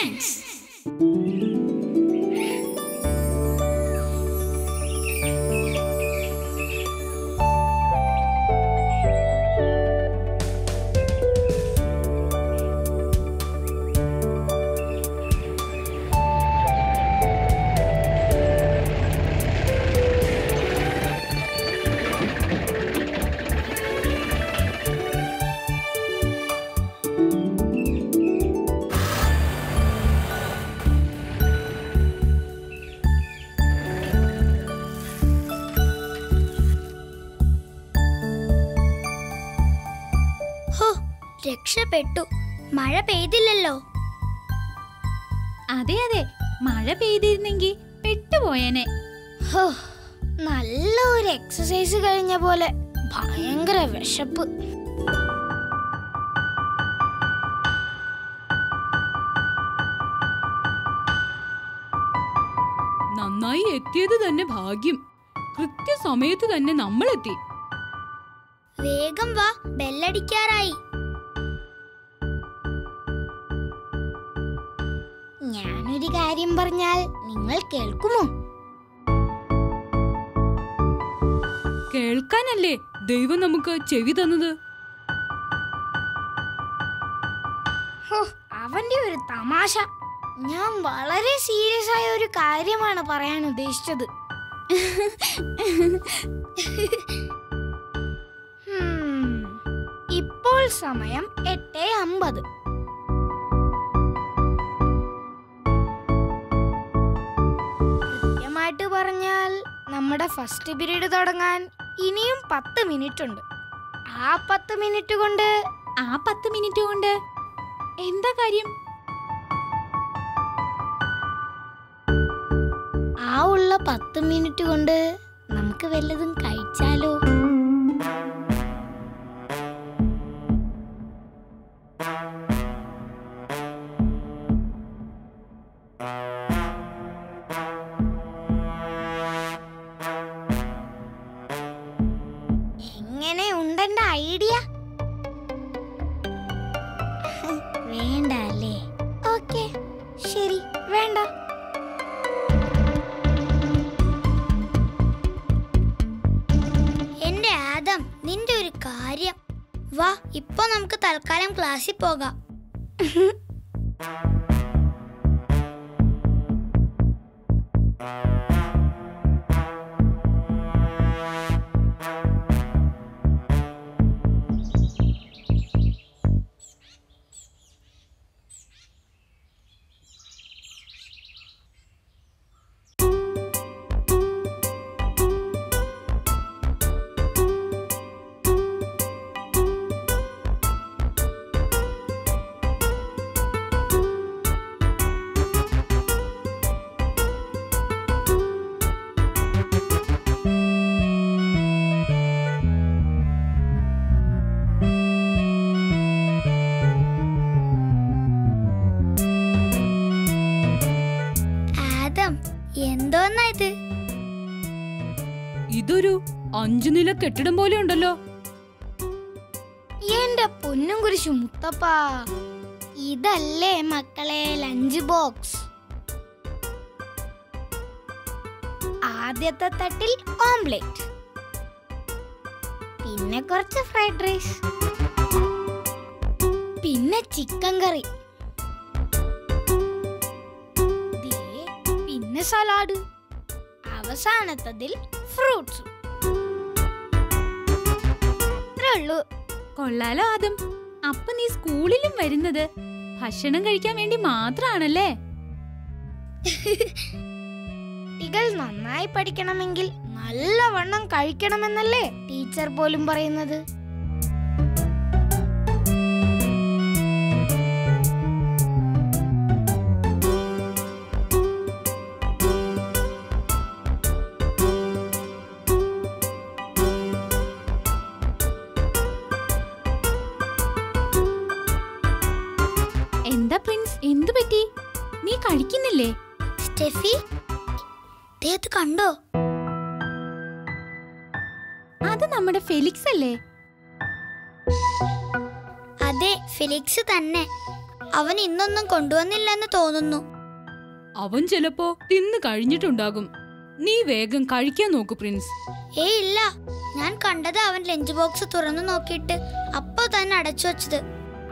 Science. രക്ഷപ്പെട്ടു. മഴ പെയ്തില്ലല്ലോ. അതെ അതെ, മഴ പെയ്തിരുന്നെങ്കിൽ പെട്ടുപോയനെ. നല്ല ഒരു എക്സസൈസ് കഴിഞ്ഞ പോലെ ഭയങ്കര വിശപ്പ്. നന്നായി എത്തിയത് തന്നെ ഭാഗ്യം. കൃത്യസമയത്ത് തന്നെ നമ്മളെത്തി. വേഗം വാ, ബെല്ലടിക്കാറായി. ഞാനൊരു കാര്യം പറഞ്ഞാൽ നിങ്ങൾ കേൾക്കുമോ? കേൾക്കാനല്ലേ ദൈവം നമുക്ക് ചെവി തന്നത്. അവന്റെ ഒരു തമാശ. ഞാൻ വളരെ സീരിയസ് ആയ ഒരു കാര്യമാണ് പറയാൻ ഉദ്ദേശിച്ചത്. ഇപ്പോൾ സമയം 8:50. കൃത്യമായിട്ട് പറഞ്ഞാൽ നമ്മുടെ ഫസ്റ്റ് പീരീഡ് തുടങ്ങാൻ ഇനിയും 10 മിനിറ്റ് ഉണ്ട്. ആ 10 മിനിറ്റ് കൊണ്ട് എന്താ കാര്യം? ആ ഉള്ള 10 മിനിറ്റ് കൊണ്ട് നമുക്ക് വല്ലതും കഴിച്ചാലോ? എങ്ങനെ ഉണ്ടെന്റെ ഐഡിയ? വേണ്ട അല്ലേ? ഓക്കെ, ശരി, വേണ്ട. എന്റെ ആദം, നിന്റെ ഒരു കാര്യം. വാ, ഇപ്പൊ നമുക്ക് തൽക്കാലം ക്ലാസ്സിൽ പോകാം. എന്തോന്നാ ഇത്? ഇതൊരു 5 നില കെട്ടിടം പോലെ ഉണ്ടല്ലോ. എന്റെ പൊന്നും കുരിശു മുത്തപ്പാ, ഇതല്ലേ മക്കളെ ലഞ്ച് ബോക്സ്. ആദ്യത്തെ തട്ടിൽ ഓംലെറ്റ്, പിന്നെ കുറച്ച് ഫ്രൈഡ് റൈസ്, പിന്നെ ചിക്കൻ കറി, പിന്നെ സലാഡ്, അവസാനത്തതിൽ ഫ്രൂട്ട്സ്. ഉള്ളൂ. കൊള്ളാലോ ആദം. അപ്പൊ നീ സ്കൂളിലും വരുന്നത് ഭക്ഷണം കഴിക്കാൻ വേണ്ടി മാത്രാണല്ലേ? കുട്ടികൾ നന്നായി പഠിക്കണമെങ്കിൽ നല്ലവണ്ണം കഴിക്കണമെന്നല്ലേ ടീച്ചർ പോലും പറയുന്നത്. എന്താ പ്രിൻസ്, എന്തു പറ്റി? നീ കഴിക്കുന്നില്ലേ? സ്റ്റെഫി, ഇത് കണ്ടോ? അത് നമ്മുടെ ഫെലിക്സ് അല്ലേ? അതെ, ഫെലിക്സ് തന്നെ. അവൻ ഇന്നൊന്നും കൊണ്ടുവന്നില്ലെന്ന് തോന്നുന്നു. അവൻ ചിലപ്പോ തിന്നു കഴിഞ്ഞിട്ടുണ്ടാകും. നീ വേഗം കഴിക്കാൻ നോക്കു പ്രിൻസ്. ഇല്ല, ഞാൻ കണ്ടത് അവൻ ലഞ്ച് ബോക്സ് തുറന്നു നോക്കിയിട്ട് അപ്പൊ തന്നെ അടച്ചു വച്ചത്.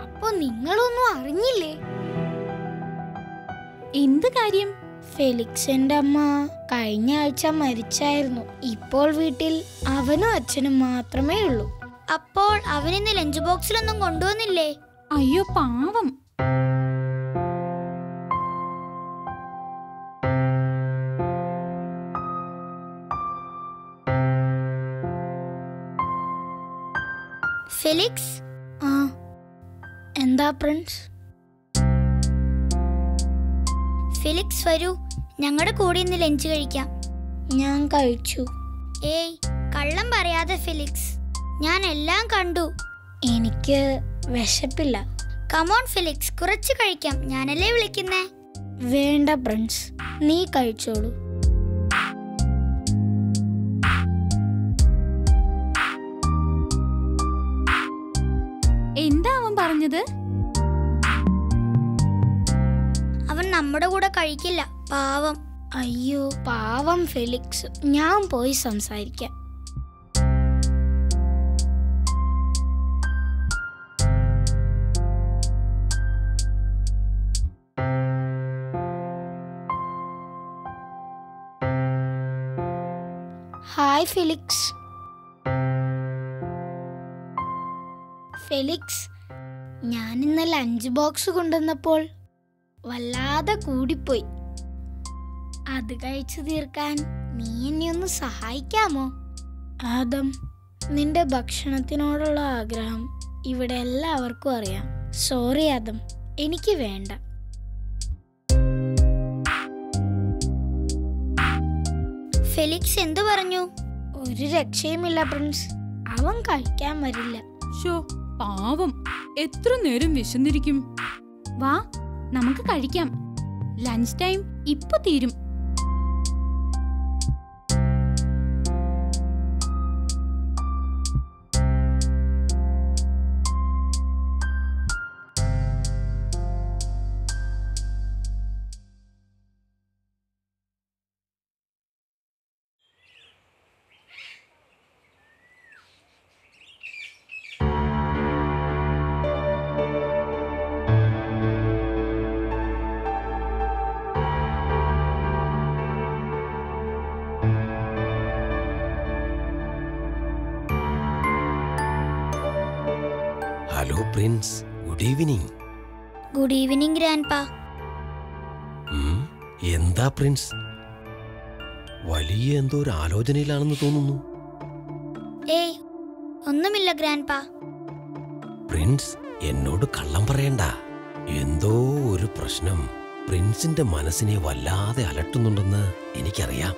അപ്പൊ നിങ്ങളൊന്നും അറിഞ്ഞില്ലേ? എന്ത് കാര്യം? ഫെലിക്സിന്റെ അമ്മ കഴിഞ്ഞ ആഴ്ച മരിച്ചായിരുന്നു. ഇപ്പോൾ വീട്ടിൽ അവനും അച്ഛനും മാത്രമേ ഉള്ളൂ. അപ്പോൾ അവനിന്ന് ലഞ്ച് ബോക്സിലൊന്നും കൊണ്ടുവന്നില്ലേ? അയ്യോ പാവം. ഫെലിക്സ്, എന്താ പ്രിൻസ്? ഫെലിക്സ് വരൂ, ഞങ്ങളുടെ കൂടെ ഇന്ന് ലഞ്ച് കഴിക്കാം. ഞാൻ കഴിച്ചു. കള്ളം പറയാതെ ഫെലിക്സ്, ഞാൻ എല്ലാം കണ്ടു. എനിക്ക് വിശപ്പില്ല. കമോൺ ഫെലിക്സ്, കുറച്ച് കഴിക്കാം. ഞാനല്ലേ വിളിക്കുന്നേ. വേണ്ട പ്രിൻസ്, നീ കഴിച്ചോളൂ. എന്താ അവൻ പറഞ്ഞത്? അവൻ നമ്മുടെ കൂടെ കഴിക്കില്ല, പാവം. അയ്യോ പാവം ഫെലിക്സ്, ഞാൻ പോയി സംസാരിക്കാം. Hi Felix. ഫെലിക്സ്, ഞാൻ ഇന്ന് ലഞ്ച് ബോക്സ് കൊണ്ടുവന്നപ്പോൾ വല്ലാതെ കൂടിപ്പോയി. അത് കഴിച്ചു തീർക്കാൻ നീ എന്നെ ഒന്ന് സഹായിക്കാമോ? ആദം, നിന്റെ ഭക്ഷണത്തിനോടുള്ള ആഗ്രഹം ഇവിടെ എല്ലാവർക്കും അറിയാം. സോറി ആദം, എനിക്ക് വേണ്ട. ഫെലിക്സ് എന്തു പറഞ്ഞു? ഒരു രക്ഷയുമില്ല പ്രിൻസ്, അവൻ കഴിക്കാൻ വരില്ല. ഷോ പാവം, എത്ര നേരം വിശന്നിരിക്കും. വാ, നമുക്ക് കഴിക്കാം. ലഞ്ച് ടൈം ഇപ്പൊ തീരും. Hello Prince, good evening. Good evening grandpa. എന്താ പ്രിൻസ്, വലിയ എന്തോ ഒരു ആലോചനയിലാണെന്ന് തോന്നുന്നു. ഒന്നുമില്ല ഗ്രാൻഡ്പാ. പ്രിൻസ്, എന്നോട് കള്ളം പറയണ്ട. എന്തോ ഒരു പ്രശ്നം പ്രിൻസിന്റെ മനസ്സിനെ വല്ലാതെ അലട്ടുന്നുണ്ടെന്ന് എനിക്കറിയാം.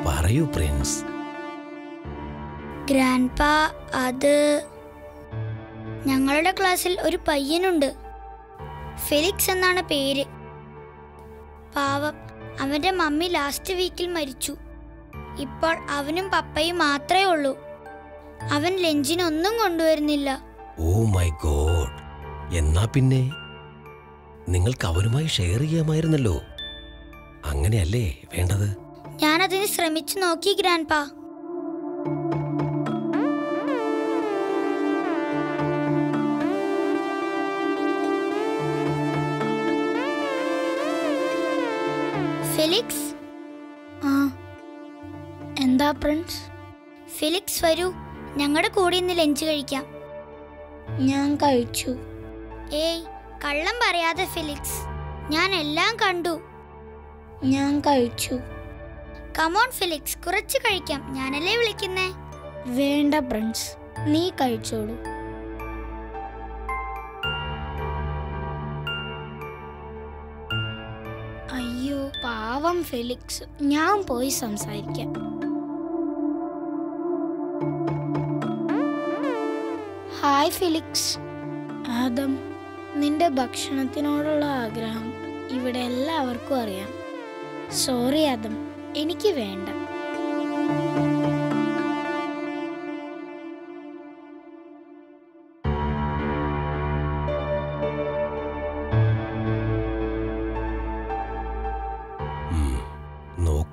പറയൂ പ്രിൻസ്. ഗ്രാൻഡ്പാ, അത് ഞങ്ങളുടെ ക്ലാസ്സിൽ ഒരു പയ്യനുണ്ട്. ഫെലിക്സ് എന്നാണ് പേര്. പാവം, അവന്റെ മമ്മി ലാസ്റ്റ് വീക്കിൽ മരിച്ചു. ഇപ്പോൾ അവനും പപ്പയും മാത്രമേ ഉള്ളൂ. അവൻ ലഞ്ചിനൊന്നും കൊണ്ടുവരുന്നില്ല. Oh my God. എന്നാ പിന്നെ നിങ്ങൾക്ക് അവനുമായി ഷെയർ ചെയ്യാമായിരുന്നല്ലോ. അങ്ങനെയല്ലേ വേണ്ടത്? ഞാനതിന് ശ്രമിച്ചു നോക്കി ഗ്രാൻഡ്പാ. ഫെലിക്സ്. എന്താ പ്രിൻസ്? ഫെലിക്സ് വരൂ, ഞങ്ങളുടെ കൂടെ ഇന്ന് ലഞ്ച് കഴിക്കാം. ഞാൻ കഴിച്ചു. കള്ളം പറയാതെ ഫെലിക്സ്, ഞാൻ എല്ലാം കണ്ടു. ഞാൻ കഴിച്ചു. കമോൺ ഫെലിക്സ്, കുറച്ച് കഴിക്കാം. ഞാനല്ലേ വിളിക്കുന്നേ. വേണ്ട പ്രിൻസ്, നീ കഴിച്ചോളൂ. അയ്യോ പാവം ഫെലിക്സ്, ഞാൻ പോയി സംസാരിക്കാം. Hi Felix. ആദം, നിന്റെ ഭക്ഷണത്തിനോടുള്ള ആഗ്രഹം ഇവിടെ എല്ലാവർക്കും അറിയാം. സോറി ആദം, എനിക്ക് വേണ്ട.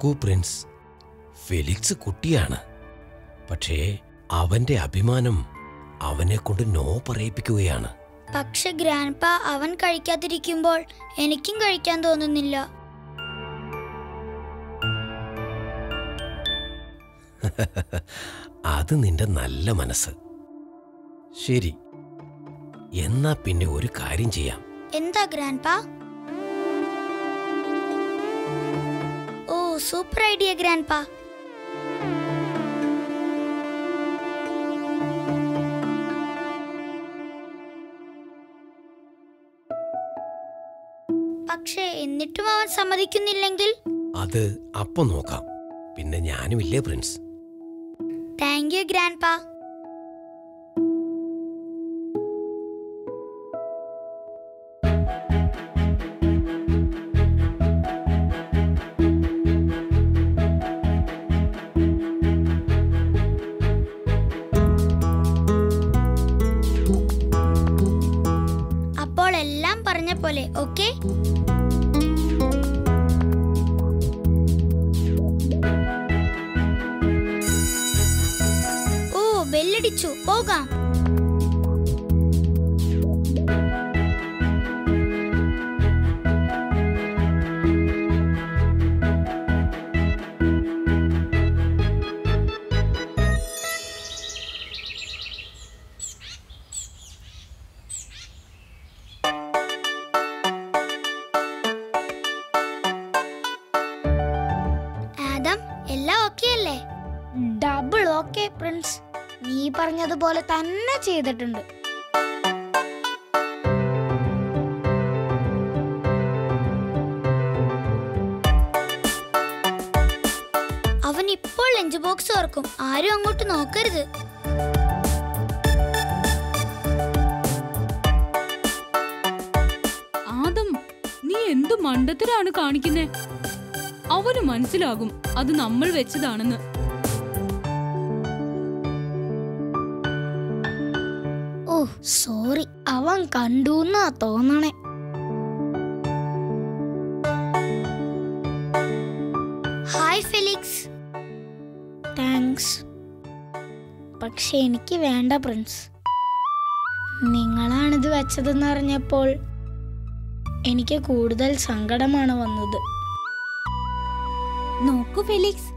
നോക്കൂ പ്രിൻസ്, ഫെലിക്സ് കുട്ടിയാണ്. പക്ഷേ അവന്റെ അഭിമാനം അവനെ കൊണ്ട് നോ പറയിപ്പിക്കുകയാണ്. പക്ഷെ ഗ്രാൻഡ്പ അവൻ കഴിക്കാതിരിക്കുമ്പോൾ എനിക്കും കഴിക്കാൻ തോന്നുന്നില്ല. അത് നിന്റെ നല്ല മനസ്സ്. ശരി, എന്നാ പിന്നെ ഒരു കാര്യം ചെയ്യാം. എന്താ ഗ്രാൻഡ്പ? ഓ, സൂപ്പർ ഐഡിയ ഗ്രാൻഡ്പ. പക്ഷേ എന്നിട്ടും അവൻ സമ്മതിക്കുന്നില്ലെങ്കിൽ? അത് അപ്പം നോക്കാം. പിന്നെ ഞാനുമില്ലേ പ്രിൻസ്. Thank you grandpa. അപ്പോൾ എല്ലാം പറഞ്ഞ പോലെ ഓക്കെ? ബെല്ലടിച്ചു, പോകാം. ആദം, എല്ലാം ഓക്കെ അല്ലേ? Double okay Prince. നീ പറഞ്ഞതുപോലെ തന്നെ ചെയ്തിട്ടുണ്ട്. അവൻ ഇപ്പോൾ ലഞ്ച് ബോക്സ് ഓർക്കും. ആരും അങ്ങോട്ട് നോക്കരുത്. ആദം, നീ എന്തു മണ്ടത്തരാണ് കാണിക്കുന്നേ? അവന് മനസ്സിലാകും അത് നമ്മൾ വെച്ചതാണെന്ന്. ഓ സോറി, അവൻ കണ്ടൂന്നാ തോന്നണേ. Hi Felix. താങ്ക്സ്. പക്ഷെ എനിക്ക് വേണ്ട പ്രിൻസ്. നിങ്ങളാണിത് വെച്ചതെന്ന് അറിഞ്ഞപ്പോൾ എനിക്ക് കൂടുതൽ സങ്കടമാണ് വന്നത്. നോക്കൂ ഫെലിക്സ്,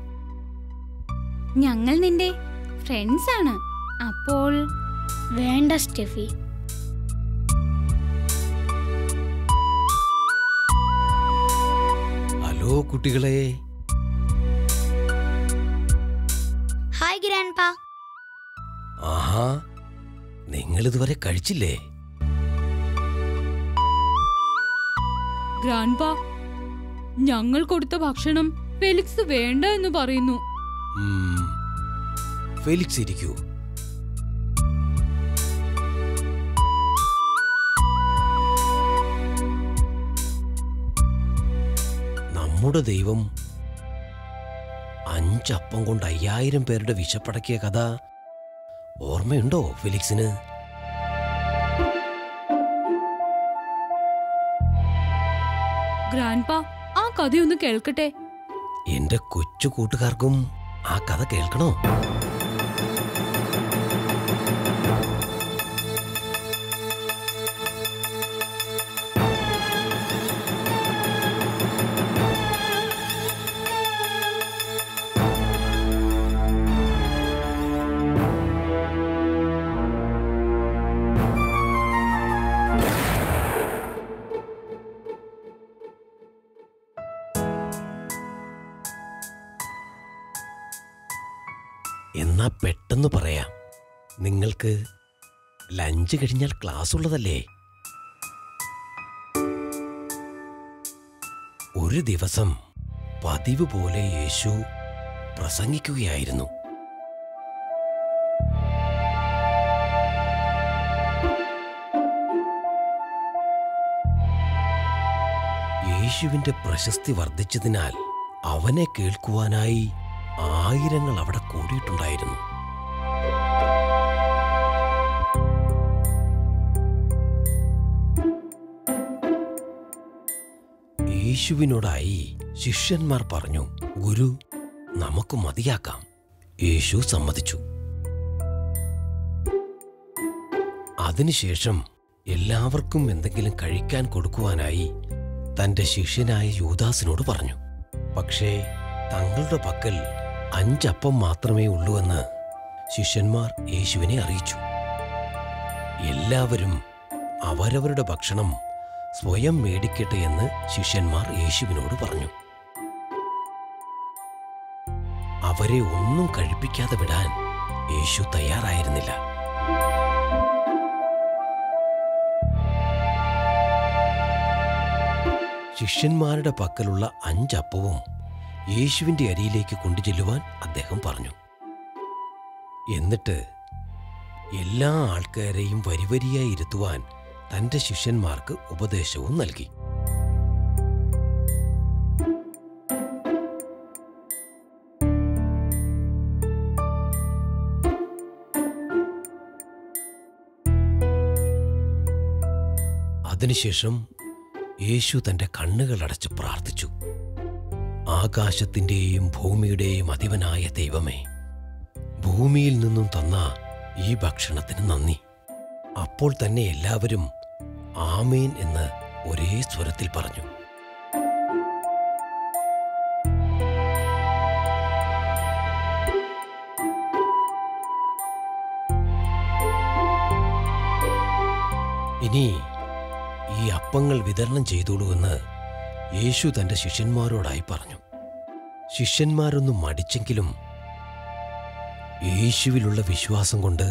ഞങ്ങൾ നിന്റെ ഫ്രണ്ട്സ് ആണ്. അപ്പോൾ വേണ്ട സ്റ്റെഫി. ഹലോ കുട്ടികളെ. Hi grandpa. ആഹാ, നിങ്ങളിതുവരെ കഴിച്ചില്ലേ? ഗ്രാൻഡ്പാ, ഞങ്ങൾ കൊടുത്ത ഭക്ഷണം ഫെലിക്സ് വേണ്ട എന്ന് പറയുന്നു. ഫെലിക്സ് ഇരിക്കൂ. നമ്മുടെ ദൈവം 5 അപ്പം കൊണ്ട് 5000 പേരുടെ വിശപ്പടക്കിയ കഥ ഓർമ്മയുണ്ടോ ഫെലിക്സിന്? ഗ്രാൻഡ്പാ, ആ കഥയൊന്ന് കേൾക്കട്ടെ. എന്റെ കൊച്ചു കൂട്ടുകാർക്കും ആ കഥ കേൾക്കണോ? എന്നാ പെട്ടെന്ന് പറയാം. നിങ്ങൾക്ക് ലഞ്ച് കഴിഞ്ഞാൽ ക്ലാസ് ഉള്ളതല്ലേ? ഒരു ദിവസം പതിവ് പോലെ യേശു പ്രസംഗിക്കുകയായിരുന്നു. യേശുവിന്റെ പ്രശസ്തി വർദ്ധിച്ചതിനാൽ അവനെ കേൾക്കുവാനായി 1000 അവിടെ കൂടിയിട്ടുണ്ടായിരുന്നു. യേശുവിനോടായി ശിഷ്യന്മാർ പറഞ്ഞു, ഗുരു, നമുക്ക് മതിയാക്കാം. യേശു സമ്മതിച്ചു. അതിനുശേഷം എല്ലാവർക്കും എന്തെങ്കിലും കഴിക്കാൻ കൊടുക്കുവാനായി തന്റെ ശിഷ്യനായ യൂദാസിനോട് പറഞ്ഞു. പക്ഷേ തങ്ങളുടെ പക്കൽ 5 അപ്പം മാത്രമേ ഉള്ളൂവെന്ന് ശിഷ്യന്മാർ യേശുവിനെ അറിയിച്ചു. എല്ലാവരും അവരവരുടെ ഭക്ഷണം സ്വയം മേടിക്കട്ടെ എന്ന് ശിഷ്യന്മാർ യേശുവിനോട് പറഞ്ഞു. അവരെ ഒന്നും കഴിപ്പിക്കാതെ വിടാൻ യേശു തയ്യാറായിരുന്നില്ല. ശിഷ്യന്മാരുടെ പക്കലുള്ള 5 അപ്പവും യേശുവിന്റെ അരിയിലേക്ക് കൊണ്ടുചെല്ലുവാൻ അദ്ദേഹം പറഞ്ഞു. എന്നിട്ട് എല്ലാ ആൾക്കാരെയും വരിവരിയായി ഇരുത്തുവാൻ തന്റെ ശിഷ്യന്മാർക്ക് ഉപദേശവും നൽകി. അതിനുശേഷം യേശു തന്റെ കണ്ണുകളടച്ച് പ്രാർത്ഥിച്ചു. ആകാശത്തിന്റെയും ഭൂമിയുടെയും അധിപനായ ദൈവമേ, ഭൂമിയിൽ നിന്നും തന്ന ഈ ഭക്ഷണത്തിന് നന്ദി. അപ്പോൾ തന്നെ എല്ലാവരും ആമേൻ എന്ന് ഒരേ സ്വരത്തിൽ പറഞ്ഞു. ഇനി ഈ അപ്പങ്ങൾ വിതരണം ചെയ്തോളൂ എന്ന് യേശു തന്റെ ശിഷ്യന്മാരോടായി പറഞ്ഞു. ശിഷ്യന്മാരൊന്നും മടിച്ചെങ്കിലും യേശുവിലുള്ള വിശ്വാസം കൊണ്ട്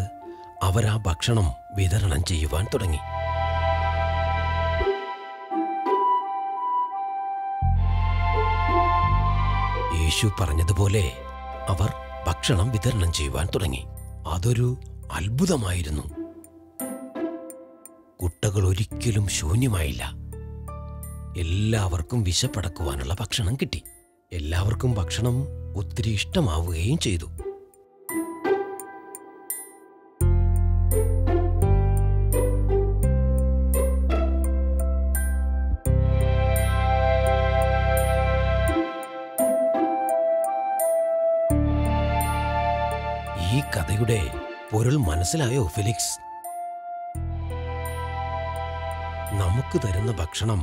അവർ ആ ഭക്ഷണം വിതരണം ചെയ്യുവാൻ തുടങ്ങി. യേശു പറഞ്ഞതുപോലെ അവർ ഭക്ഷണം വിതരണം ചെയ്യുവാൻ തുടങ്ങി. അതൊരു അത്ഭുതമായിരുന്നു. കുട്ടകൾ ഒരിക്കലും ശൂന്യമായില്ല. എല്ലാവർക്കും വിശപ്പടക്കുവാനുള്ള ഭക്ഷണം കിട്ടി. എല്ലാവർക്കും ഭക്ഷണം ഒത്തിരി ഇഷ്ടമാവുകയും ചെയ്തു. ഈ കഥയുടെ പൊരുൾ മനസ്സിലായോ ഫെലിക്സ്? നമുക്ക് തരുന്ന ഭക്ഷണം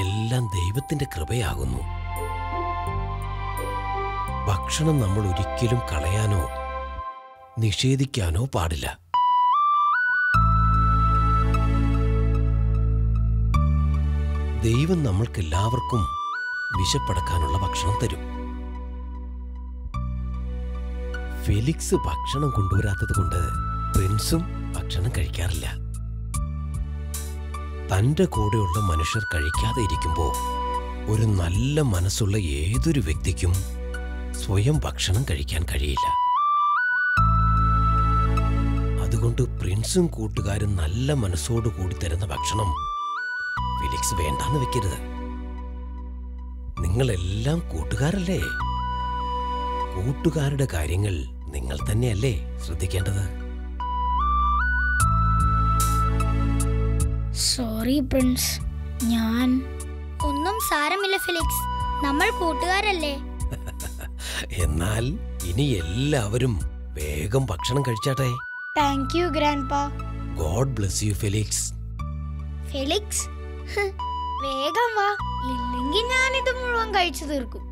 എല്ലാം ദൈവത്തിന്റെ കൃപയാകുന്നു. ഭക്ഷണം നമ്മൾ ഒരിക്കലും കളയാനോ നിഷേധിക്കാനോ പാടില്ല. ദൈവം നമ്മൾക്കെല്ലാവർക്കും വിശപ്പടക്കാനുള്ള ഭക്ഷണം തരും. ഫെലിക്സ് ഭക്ഷണം കൊണ്ടുവരാത്തത് കൊണ്ട് പ്രിൻസും ഭക്ഷണം കഴിക്കാറില്ല. തന്റെ കൂടെയുള്ള മനുഷ്യർ കഴിക്കാതെ ഇരിക്കുമ്പോൾ ഒരു നല്ല മനസ്സുള്ള ഏതൊരു വ്യക്തിക്കും സ്വയം ഭക്ഷണം കഴിക്കാൻ കഴിയില്ല. അതുകൊണ്ട് പ്രിൻസും കൂട്ടുകാരും നല്ല മനസ്സോടു കൂടി തരുന്ന ഭക്ഷണം ഫെലിക്സ് വേണ്ടാന്ന് വെക്കരുത്. നിങ്ങളെല്ലാം കൂട്ടുകാരല്ലേ? കൂട്ടുകാരുടെ കാര്യങ്ങൾ നിങ്ങൾ തന്നെയല്ലേ ശ്രദ്ധിക്കേണ്ടത്? സോറി പ്രിൻസ്, ഞാൻ ഒന്നും സാരമില്ല ഫെലിക്സ്, നമ്മൾ കൂട്ടുകാരല്ലേ. എന്നാൽ ഇനി എല്ലാവരും വേഗം ഭക്ഷണം കഴിച്ചാട്ടെ. Thank you grandpa. God bless you Felix. Felix, വേഗം വാ, ഇല്ലെങ്കിൽ ഞാനിത് മുഴുവൻ കഴിച്ചു തീർക്കും.